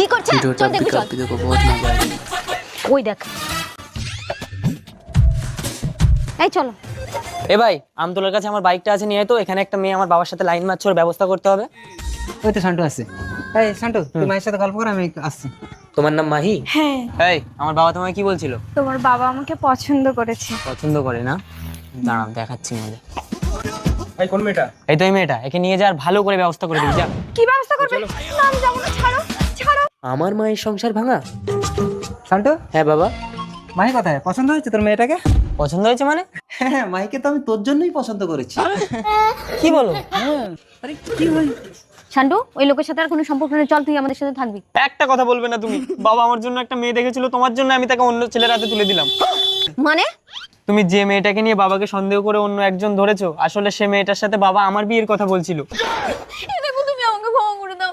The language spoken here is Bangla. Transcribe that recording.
কি করছে? চল দেখবি চল। देखो बहुत मजा आएगा। ওই দেখ। এই চলো। এ ভাই আমতলার কাছে আমার বাইকটা আছে, নিয়ে আয় তো। এখানে একটা মেয়ে আমার বাবার সাথে লাইন মারছে, ওর ব্যবস্থা করতে হবে। ওই তো শান্টু আছে। এই শান্টু, তুই মায়ের সাথে গল্প কর, আমি আসছি। তোমার নাম মাহি? হ্যাঁ, এই আমার বাবা তোমায় কি বলছিল? তোমার বাবা আমাকে পছন্দ করেছে। পছন্দ করে না? দাঁড়াও দেখাচ্ছি মজা। এই কোন মেয়েটা? এই তো এই মেয়েটা, একে নিয়ে যা আর ভালো করে ব্যবস্থা করে দিবি যা। কি ব্যবস্থা করবে? না আমি যাবো না, ছাড়ো ছাড়ো। আমার মায়ের সংসার ভাঙা? শান্টু, হ্যাঁ বাবা। মাহি কোথায়? পছন্দ হয়েছে তোর মেয়েটাকে? পছন্দ হয়েছে মানে? হ্যাঁ, মাহিকে তো আমি তোর জন্যই পছন্দ করেছি। কি বলো? আরে কি ভাই? শান্টু, ওই লোকের সাথে আর কোনো সম্পর্ক নেই, চল তুই আমাদের সাথে থাকবি। একটা কথা বলবে না তুমি? বাবা আমার জন্য একটা মেয়ে দেখেছিল, তোমার জন্য আমি তাকে অন্য ছেলের হাতে তুলে দিলাম। মানে? তুমি যে মেয়েটাকে নিয়ে বাবাকে সন্দেহ করে অন্য একজন ধরেছো, আসলে সে মেয়েটার সাথে বাবা আমার বিয়ের কথা বলছিল। এই দেখো, তুমি আমাকে ক্ষমা করে দাও।